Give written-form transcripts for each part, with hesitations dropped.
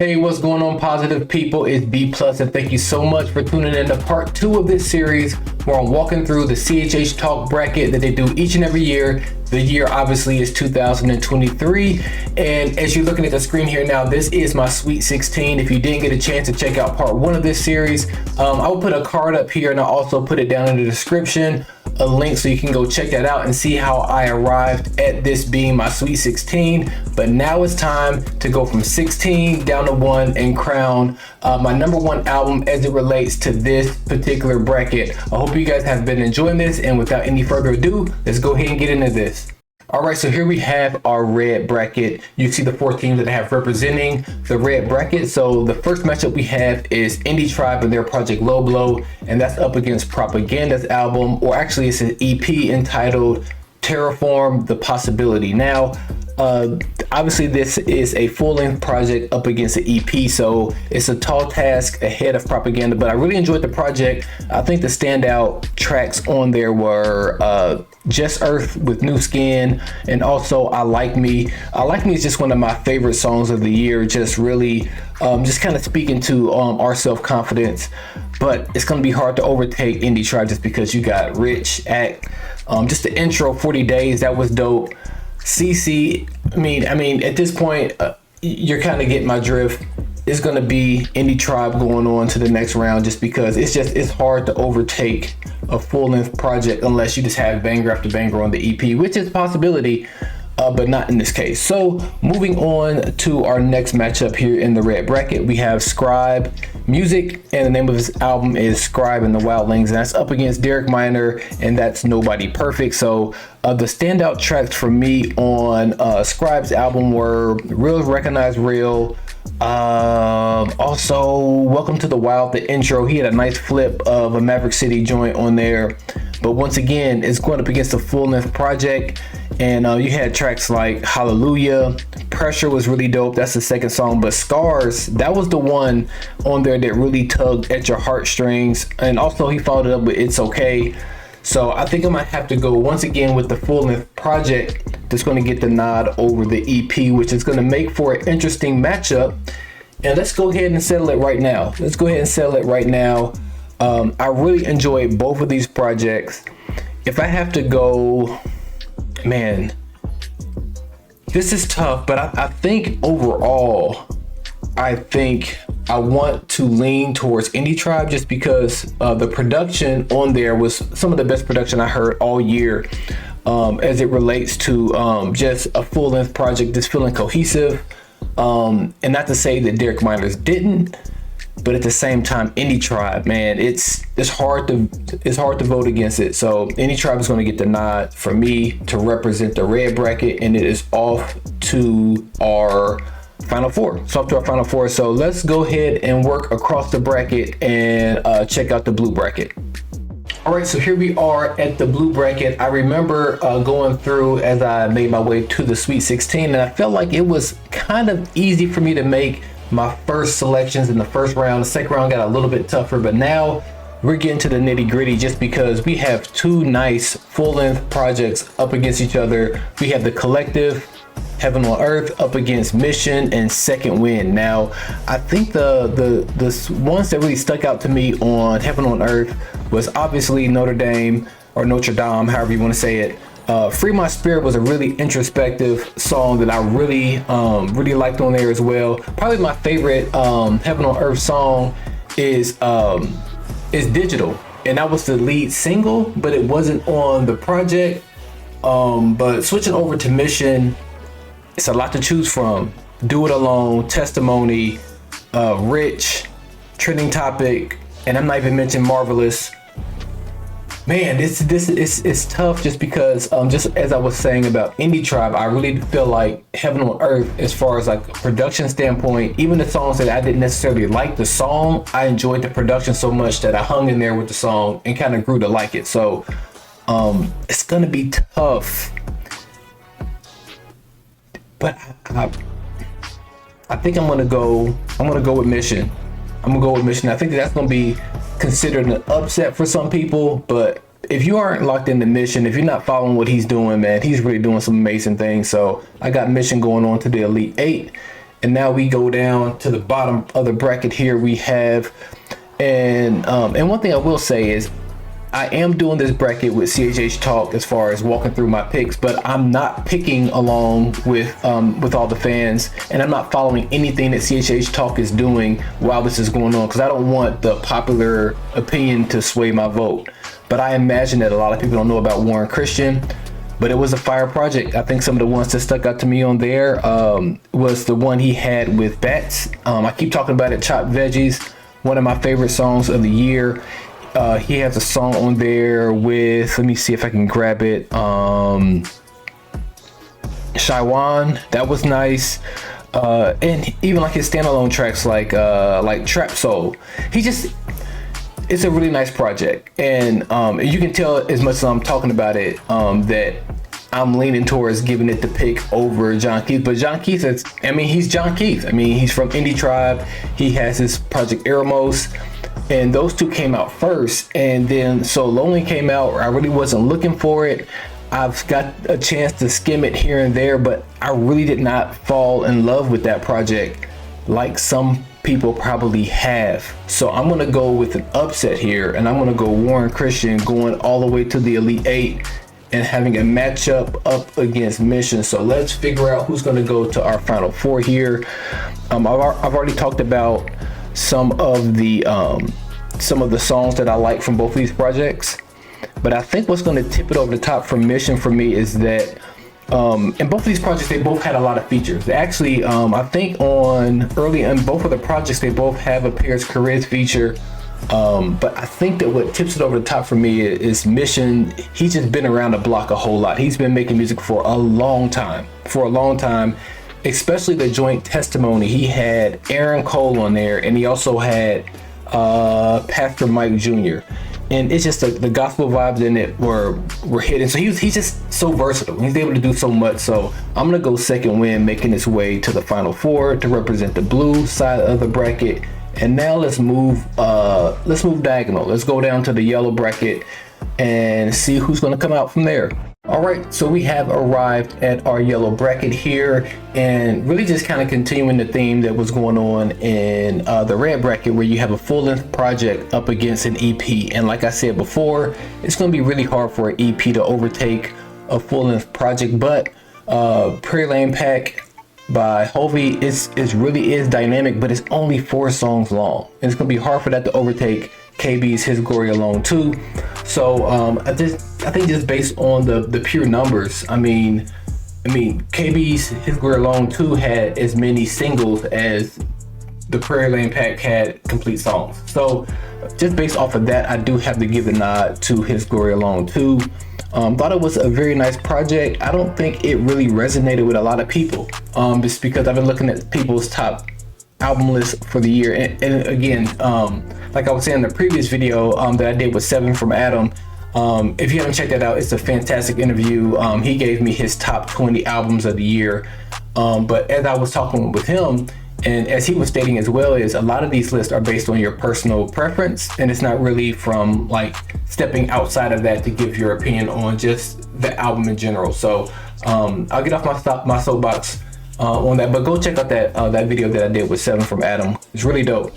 Hey, what's going on, positive people? It's B Plus, and thank you so much for tuning in to part 2 of this series where I'm walking through the CHH Talk bracket that they do each and every year. The year obviously is 2023, and as you're looking at the screen here now, this is my Sweet 16. If you didn't get a chance to check out part 1 of this series, I will put a card up here, and I'll also put it down in the description, a link so you can go check that out and see how I arrived at this being my Sweet 16. But now it's time to go from 16 down to 1 and crown my number 1 album as it relates to this particular bracket. I hope you guys have been enjoying this, and without any further ado, let's go ahead and get into this. All right, so here we have our red bracket. You see the 4 teams that I have representing the red bracket. So the first matchup we have is Indie Tribe and their project Low Blow, and that's up against Propaganda's album, or actually it's an EP entitled Terraform the Possibility. Now, obviously this is a full-length project up against an EP, so it's a tall task ahead of Propaganda, but I really enjoyed the project. I think the standout tracks on there were Just Earth with New Skin, and also I Like Me. I Like Me is just one of my favorite songs of the year, just really just kind of speaking to our self-confidence. But it's going to be hard to overtake Indie Tribe just because you got Rich Act. Just the intro, 40 Days, that was dope. CC, I mean, at this point, you're kind of getting my drift. It's going to be Indie Tribe going on to the next round just because it's hard to overtake a full-length project unless you just have banger after banger on the EP, which is a possibility, but not in this case. So moving on to our next matchup here in the red bracket, we have Scribe Music, and the name of his album is Scribe and the Wildlings, and that's up against Derek Minor, and that's Nobody Perfect. So the standout tracks for me on Scribe's album were Real Recognize Real, also Welcome to the Wild, the intro. He had a nice flip of a Maverick City joint on there, but once again, it's going up against a full-length project. And you had tracks like Hallelujah, Pressure was really dope. That's the second song. But Scars, that was the one on there that really tugged at your heartstrings. And also he followed it up with It's Okay. So I think I might have to go once again with the full-length project that's going to get the nod over the EP, which is going to make for an interesting matchup. And let's go ahead and settle it right now. I really enjoyed both of these projects. If I have to go, man, this is tough, but I think overall, I think I want to lean towards Indie Tribe just because the production on there was some of the best production I heard all year, as it relates to just a full-length project that's feeling cohesive. And not to say that Derek Miners didn't, but at the same time, Indie Tribe, man, it's hard to vote against it. So Indie Tribe is going to get the nod for me to represent the red bracket, and it is off to our final four. So let's go ahead and work across the bracket and check out the blue bracket. All right, so here we are at the blue bracket. I remember going through as I made my way to the Sweet 16, and I felt like it was kind of easy for me to make my first selections in the first round. The second round got a little bit tougher, but now we're getting to the nitty gritty just because we have 2 nice full-length projects up against each other. We have The Collective, Heaven on Earth, up against Mission and Second Wind. Now, I think the ones that really stuck out to me on Heaven on Earth was obviously Notre Dame, or Notre Dame, however you want to say it. Free My Spirit was a really introspective song that I really liked on there as well. Probably my favorite Heaven on Earth song is Digital, and that was the lead single, but it wasn't on the project. But switching over to Mission, it's a lot to choose from. Do It Alone, Testimony, Rich, Trending Topic, and I'm not even mentioning Marvelous. Man, this is tough just because just as I was saying about Indie Tribe, I really feel like Heaven on Earth, as far as like a production standpoint, even the songs that I didn't necessarily like the song, I enjoyed the production so much that I hung in there with the song and kind of grew to like it. So it's gonna be tough, but I think I'm gonna go with Mission. I think that's gonna be considered an upset for some people, but if you aren't locked into Mission, if you're not following what he's doing, man, he's really doing some amazing things. So I got Mission going on to the Elite 8. And now we go down to the bottom of the bracket here. We have, and one thing I will say is, I am doing this bracket with CHH Talk as far as walking through my picks, but I'm not picking along with all the fans, and I'm not following anything that CHH Talk is doing while this is going on, because I don't want the popular opinion to sway my vote. But I imagine that a lot of people don't know about Warren Christian, but it was a fire project. I think some of the ones that stuck out to me on there was the one he had with Bats. I keep talking about it, Chopped Veggies, one of my favorite songs of the year. He has a song on there with, let me see if I can grab it, Shaiwan. That was nice. And even like his standalone tracks like Trap Soul. It's a really nice project. And you can tell as much as I'm talking about it that I'm leaning towards giving it the pick over John Keith. But John Keith, he's John Keith. He's from Indie Tribe. He has his project Eremos. And those two came out first, and then So Lonely came out. I really wasn't looking for it. I've got a chance to skim it here and there, but I really did not fall in love with that project like some people probably have. So I'm gonna go with an upset here, and I'm gonna go Warren Christian going all the way to the Elite Eight and having a matchup up against Mission. So let's figure out who's gonna go to our Final Four here. I've already talked about some of the songs that I like from both of these projects, but I think what's going to tip it over the top for Mission for me is that in both of these projects, they both had a lot of features. They actually, I think early in both of the projects, they both have a Paris Carrez feature, but I think that what tips it over the top for me is Mission. He's just been around the block a whole lot. He's been making music for a long time, especially the joint Testimony. He had Aaron Cole on there, and he also had Pastor Mike Jr. And it's just the gospel vibes in it were hidden. So he's just so versatile. He's able to do so much. So I'm gonna go second win, making his way to the Final Four to represent the blue side of the bracket. And now let's move diagonal. Let's go down to the yellow bracket and see who's gonna come out from there. All right, so we have arrived at our yellow bracket here, and really just kind of continuing the theme that was going on in the red bracket, where you have a full-length project up against an EP. And like I said before, it's going to be really hard for an EP to overtake a full-length project, but Prairie Lane Pack by Hovey is really dynamic, but it's only 4 songs long, and it's going to be hard for that to overtake KB's His Glory Alone too. So I think just based on the pure numbers, KB's His Glory Alone 2 had as many singles as the Prairie Lane Pack had complete songs. So just based off of that, I do have to give a nod to His Glory Alone 2. Thought it was a very nice project. I don't think it really resonated with a lot of people, just because I've been looking at people's top album list for the year, and again, like I was saying in the previous video that I did with 7 from Adam, if you haven't checked that out, it's a fantastic interview. He gave me his top 20 albums of the year, but as I was talking with him, and as he was stating as well, is a lot of these lists are based on your personal preference, and it's not really from like stepping outside of that to give your opinion on just the album in general. So I'll get off my soapbox on that, but go check out that video that I did with 7 from Adam. It's really dope.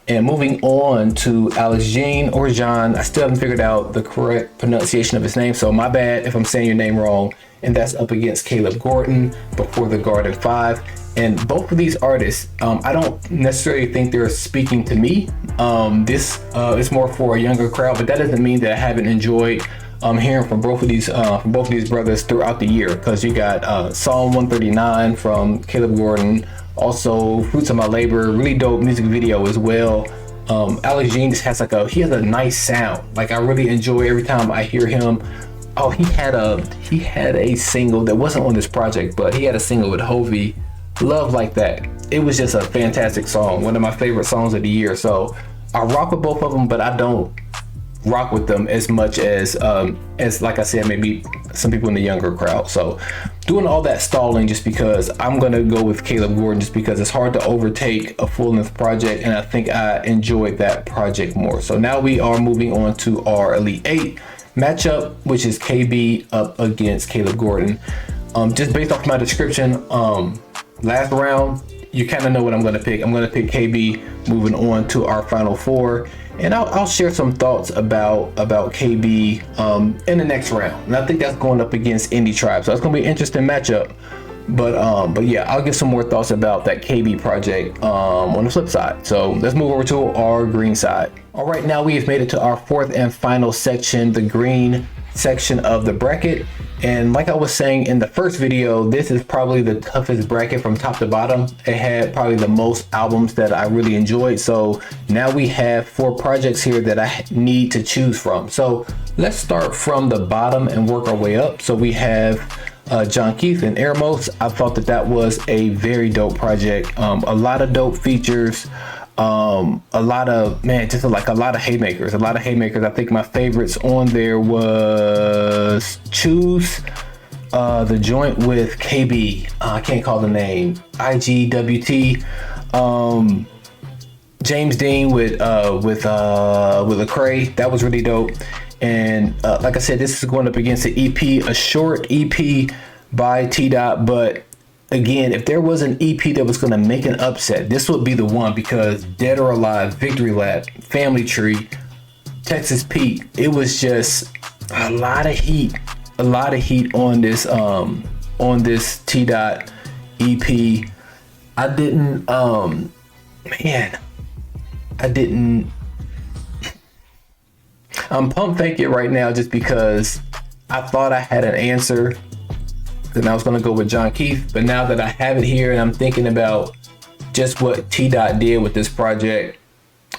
And moving on to Alex Jean or John, I still haven't figured out the correct pronunciation of his name, so my bad if I'm saying your name wrong. And that's up against Caleb Gordon, Before the Garden 5. And both of these artists, I don't necessarily think they're speaking to me. This is more for a younger crowd, but that doesn't mean that I haven't enjoyed hearing from both of these brothers throughout the year, because you got Psalm 139 from Caleb Gordon, also Fruits of My Labor, really dope music video as well. Alex Jean just has he has a nice sound. Like I really enjoy every time I hear him. Oh, he had a single that wasn't on this project, but he had a single with Hovey, Love Like That. It was just a fantastic song, one of my favorite songs of the year. So I rock with both of them, but I don't rock with them as much as like I said, maybe some people in the younger crowd. So doing all that stalling just because I'm gonna go with Caleb Gordon, just because it's hard to overtake a full-length project, and I think I enjoyed that project more. So now we are moving on to our Elite 8 matchup, which is KB up against Caleb Gordon. Just based off my description, last round, you kind of know what I'm going to pick. I'm going to pick KB moving on to our final four. And I'll share some thoughts about KB in the next round. And I think that's going up against Indie Tribe. So it's going to be an interesting matchup. But yeah, I'll give some more thoughts about that KB project on the flip side. So let's move over to our green side. All right, now we have made it to our fourth and final section, the green section of the bracket. And like I was saying in the first video, this is probably the toughest bracket from top to bottom. It had probably the most albums that I really enjoyed. So now we have 4 projects here that I need to choose from. So let's start from the bottom and work our way up. So we have John Keith and Eremos. I thought that was a very dope project. A lot of dope features. A lot of a lot of haymakers. I think my favorites on there was Choose, the joint with KB. I can't call the name. IGWT. James Dean with Lecrae. That was really dope. And like I said, this is going up against an EP, a short EP by T Dot, but again, if there was an EP that was going to make an upset, this would be the one, because Dead or Alive, Victory Lap, Family Tree, Texas Pete, it was just a lot of heat on this T Dot EP. I'm pump faking it right now just because I thought I had an answer. Then I was going to go with John Keith, but now that I have it here and I'm thinking about just what T Dot did with this project,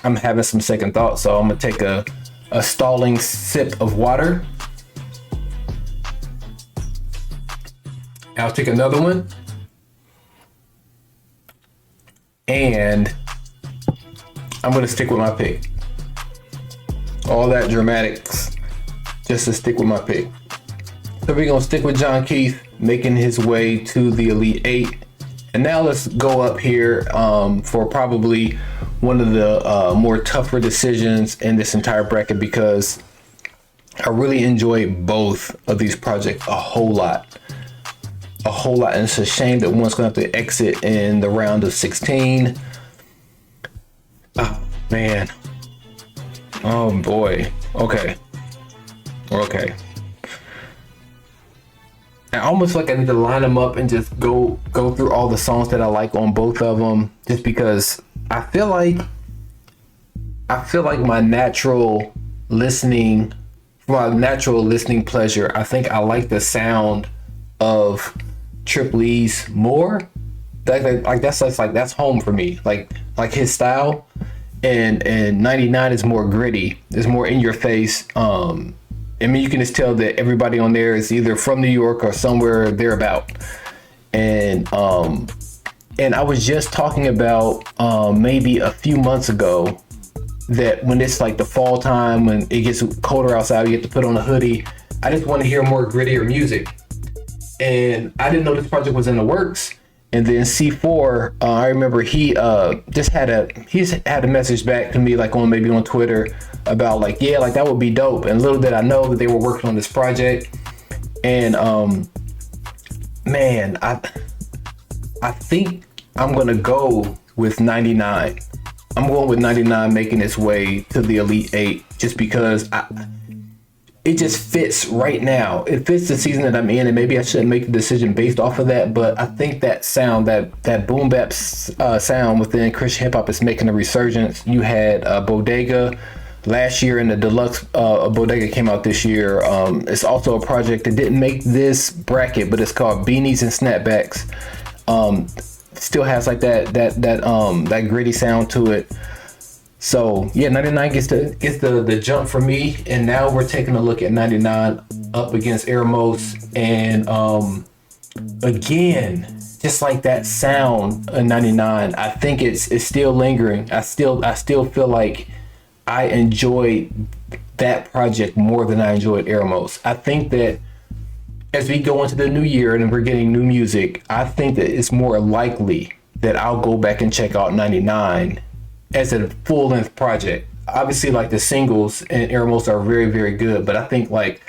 I'm having some second thoughts. So I'm going to take a stalling sip of water. I'll take another one. And I'm going to stick with my pick. All that dramatics just to stick with my pick. So we're going to stick with John Keith, making his way to the Elite 8. And now let's go up here for probably one of the more tougher decisions in this entire bracket, because I really enjoy both of these projects a whole lot. And it's a shame that one's going to have to exit in the round of 16. Oh, man. Oh, boy. Okay. I almost like I need to line them up and just go through all the songs that I like on both of them, just because I feel like my natural listening pleasure, I think I like the sound of Triple E's more. That's home for me. Like his style, and 99 is more gritty. It's more in your face. I mean, you can just tell that everybody on there is either from New York or somewhere thereabout. And I was just talking about maybe a few months ago that when it's like the fall time, when it gets colder outside, you get to put on a hoodie. I just want to hear more grittier music. And I didn't know this project was in the works. And then C4, I remember he had a message back to me, like on Twitter, about that would be dope. And little did I know that they were working on this project. And man, I think I'm gonna go with 99. I'm going with 99 making its way to the Elite 8, just because it just fits right now. It fits the season that I'm in, and maybe I shouldn't make the decision based off of that, but I think that sound, that boom bap sound within Christian hip hop is making a resurgence. You had Bodega last year, and the deluxe Bodega came out this year. It's also a project that didn't make this bracket, but it's called Beanies and Snapbacks. Still has like that gritty sound to it. So yeah, 99 gets the jump for me, and now we're taking a look at 99 up against Eremos, and again, just like that sound of 99, I think it's still lingering. I still feel like I enjoyed that project more than I enjoyed Eremos. I think that as we go into the new year and we're getting new music, I think that it's more likely that I'll go back and check out 99 as a full-length project. Obviously, like the singles and Eremos are very, very good, but I think like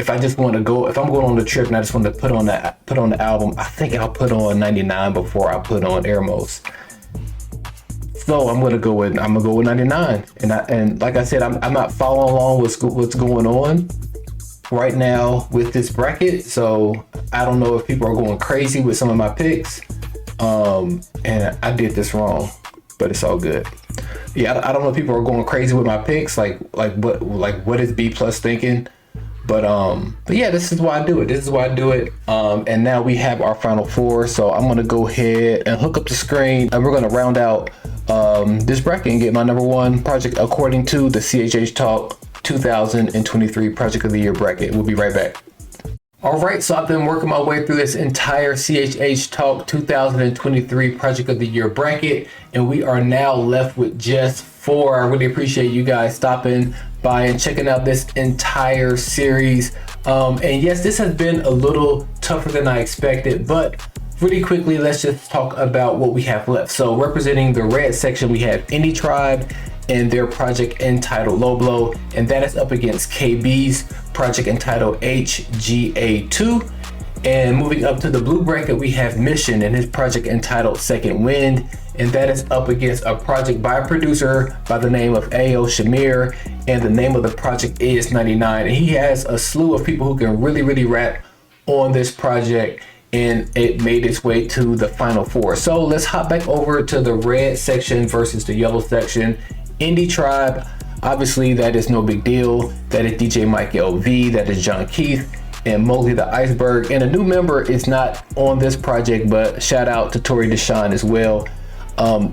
if I just want to go, if I'm going on the trip and I just want to put on the album, I think I'll put on 99 before I put on Airmos. So I'm gonna go with 99. And like I said, I'm not following along with what's going on right now with this bracket. So I don't know if people are going crazy with some of my picks. And I did this wrong, but it's all good. Yeah, I don't know if people are going crazy with my picks, like what is B plus thinking. But yeah, this is why I do it. And now we have our final four. So I'm gonna go ahead and hook up the screen, and we're gonna round out this bracket and get my number one project according to the CHH Talk 2023 Project of the Year bracket. We'll be right back. All right, so I've been working my way through this entire CHH Talk 2023 Project of the Year bracket, and we are now left with just four. I really appreciate you guys stopping by and checking out this entire series. And yes, this has been a little tougher than I expected, but really quickly, let's just talk about what we have left. So representing the red section, we have Indie Tribe and their project entitled Low Blow, and that is up against KB's project entitled HGA2. And moving up to the blue bracket, we have Mission and his project entitled Second Wind, and that is up against a project by a producer by the name of A.O. Shamir, and the name of the project is 99. And he has a slew of people who can really rap on this project, and it made its way to the final four. So let's hop back over to the red section versus the yellow section. Indie Tribe, obviously that is no big deal. That is DJ Mike LV, that is John Keith, and Mosey the Iceberg. And a new member is not on this project, but shout out to Tori Deshawn as well.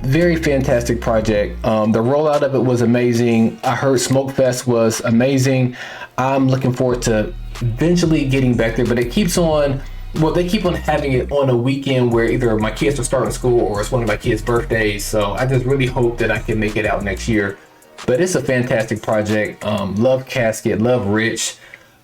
Very fantastic project. The rollout of it was amazing. I heard Smokefest was amazing. I'm looking forward to eventually getting back there, but it keeps on, well, they keep on having it on a weekend where either my kids are starting school or it's one of my kids' birthdays. So I just really hope that I can make it out next year. But it's a fantastic project. Love Casket, love Rich.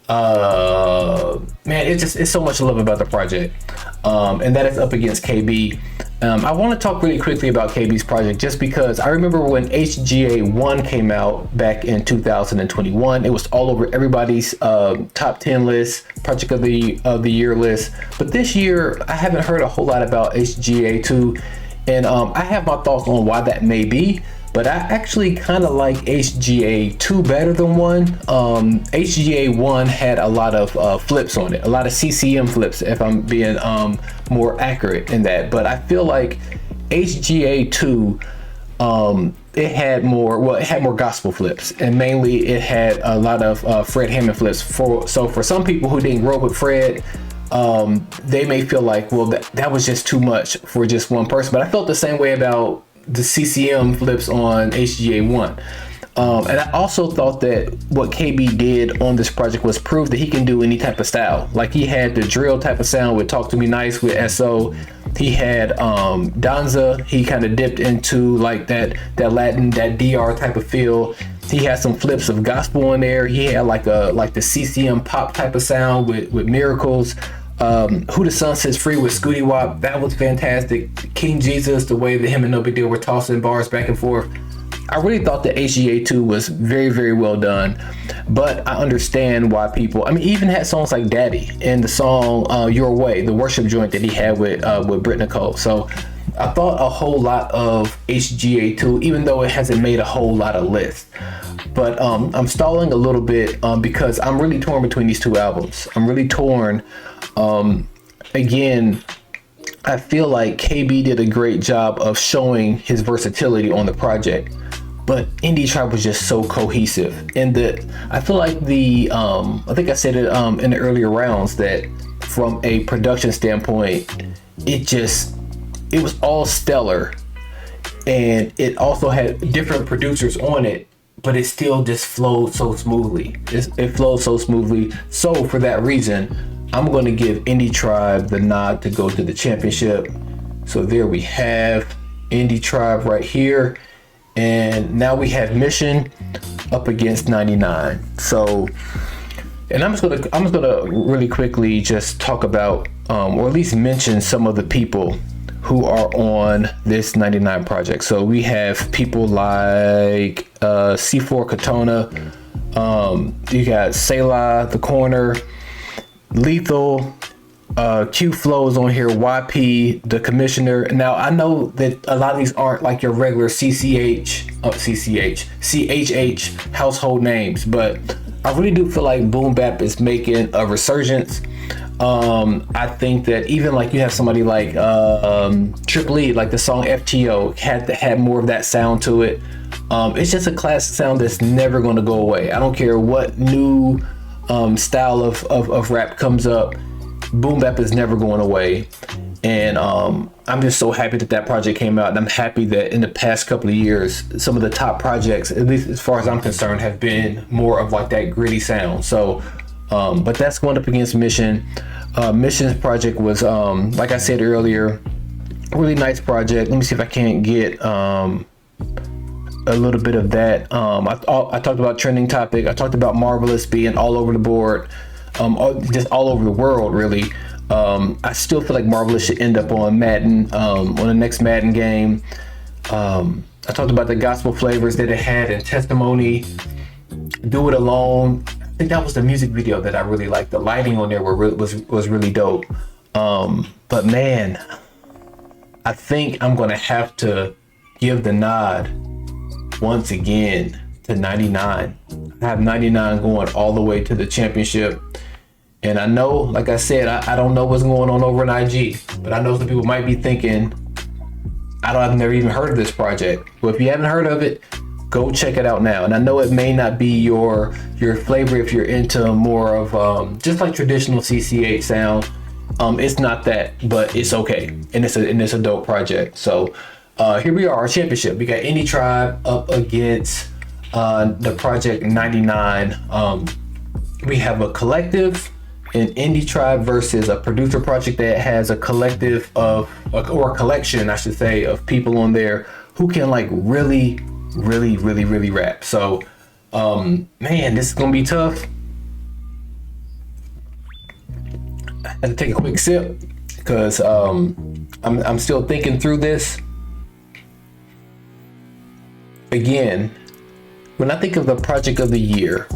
Man, it's so much to love about the project. And that is up against KB. I want to talk really quickly about KB's project just because I remember when HGA1 came out back in 2021, it was all over everybody's top 10 list, project of the year list. But this year, I haven't heard a whole lot about HGA2, and I have my thoughts on why that may be. But I actually kind of like HGA2 better than 1. HGA1 had a lot of flips on it, a lot of CCM flips, if I'm being more accurate in that. But I feel like HGA2, it had more gospel flips, and mainly it had a lot of Fred Hammond flips. So for some people who didn't grow up with Fred, they may feel like, well, that was just too much for just one person. But I felt the same way about the CCM flips on HGA1. And I also thought that what KB did on this project was prove that he can do any type of style. Like he had the drill type of sound with Talk to Me Nice with SO. He had Danza. He kind of dipped into like that Latin, that DR type of feel. He had some flips of gospel in there. He had like the CCM pop type of sound with Miracles. Who the Sun Sets Free with Scooty Wop, that was fantastic. King Jesus, the way that him and No Big Deal were tossing bars back and forth. I really thought that HGA2 was very well done, but I understand why people, I mean, even had songs like Daddy and the song Your Way, the worship joint that he had with Britt Nicole. So I thought a whole lot of HGA2, even though it hasn't made a whole lot of lists. But I'm stalling a little bit because I'm really torn between these two albums. I'm really torn. Again, I feel like KB did a great job of showing his versatility on the project, but Indie Tribe was just so cohesive. And I feel like I think I said it in the earlier rounds that from a production standpoint, it was all stellar, and it also had different producers on it, but it still just flowed so smoothly. It flowed so smoothly. So for that reason, I'm going to give Indie Tribe the nod to go to the championship. So there we have Indie Tribe right here. And now we have Mission up against 99. So, and I'm just gonna really quickly just talk about, or at least mention some of the people who are on this 99 project. So we have people like C4 Katona, You got Selah, The Corner, Lethal, Q Flows on here, YP, The Commissioner. Now I know that a lot of these aren't like your regular CHH household names, but I really do feel like boom bap is making a resurgence. I think that even like you have somebody like Triple E, like the song FTO had more of that sound to it. It's just a classic sound that's never going to go away. I don't care what new style of rap comes up, boom bap is never going away. And I'm just so happy that that project came out, and I'm happy that in the past couple of years some of the top projects, at least as far as I'm concerned, have been more of like that gritty sound. So but that's going up against Mission. Mission's project was like I said earlier, really nice project. Let me see if I can't get a little bit of that. I talked about Trending Topic. I talked about Marvelous being all over the board, just all over the world, really. I still feel like Marvelous should end up on Madden, on the next Madden game. I talked about the gospel flavors that it had in Testimony, Do It Alone. I think that was the music video that I really liked. The lighting on there was really dope. But man, I think I'm gonna have to give the nod once again to 99. I have 99 going all the way to the championship. And I know, like I said, I don't know what's going on over in IG, but I know some people might be thinking, I've never even heard of this project. Well, if you haven't heard of it, go check it out now. And I know it may not be your flavor if you're into more of just like traditional CCH sound. It's not that, but it's okay, and it's a dope project. So here we are, our championship. We got Indie Tribe up against the Project 99. We have a collective, an Indie Tribe versus a producer project that has a collective of, or a collection, I should say, of people on there who can like really rap. So man, this is gonna be tough. I had to take a quick sip because I'm still thinking through this. Again, when I think of the project of the year,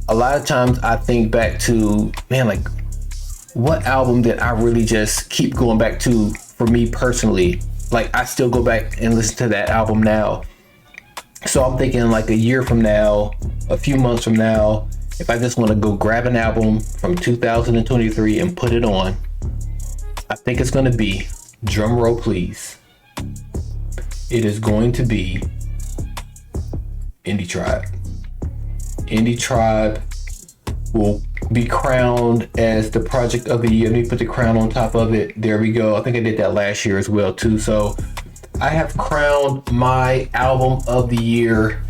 a lot of times I think back to, man, like what album did I really just keep going back to for me personally? Like I still go back and listen to that album now. So I'm thinking like a year from now, a few months from now, if I just want to go grab an album from 2023 and put it on, I think it's going to be, drum roll please, it is going to be Indie Tribe. Indie Tribe will be crowned as the project of the year. Let me put the crown on top of it. There we go. I think I did that last year as well too. So I have crowned my album of the year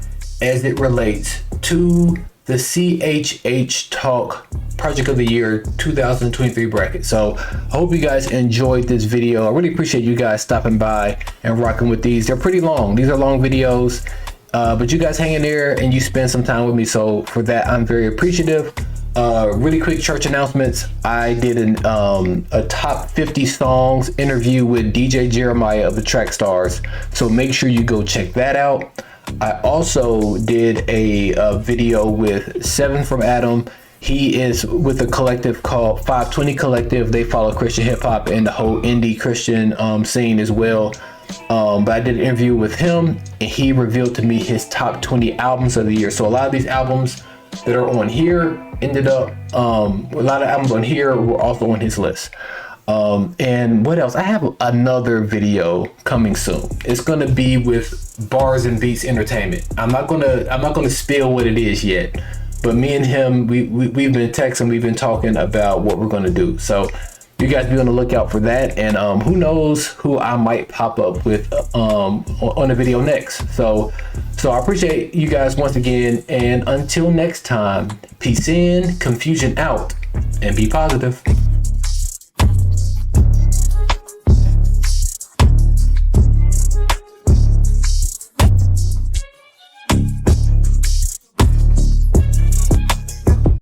as it relates to the CHH Talk Project of the Year 2023 bracket. So I hope you guys enjoyed this video. I really appreciate you guys stopping by and rocking with these. They're pretty long. These are long videos, but you guys hang in there and you spend some time with me. So for that, I'm very appreciative. Really quick church announcements. I did a top 50 songs interview with DJ Jeremiah of the Track Stars. So make sure you go check that out. I also did a video with Seven from Adam. He is with a collective called 520 Collective. They follow Christian hip hop and the whole indie Christian scene as well. But I did an interview with him and he revealed to me his top 20 albums of the year. So a lot of these albums that are on here ended up, a lot of albums on here were also on his list. And what else? I have another video coming soon. It's gonna be with Bars and Beats Entertainment. I'm not gonna spill what it is yet, but me and him, we've been texting, we've been talking about what we're gonna do. So you guys be on the lookout for that, and who knows who I might pop up with on the video next. So I appreciate you guys once again, and until next time, peace in, confusion out, and be positive.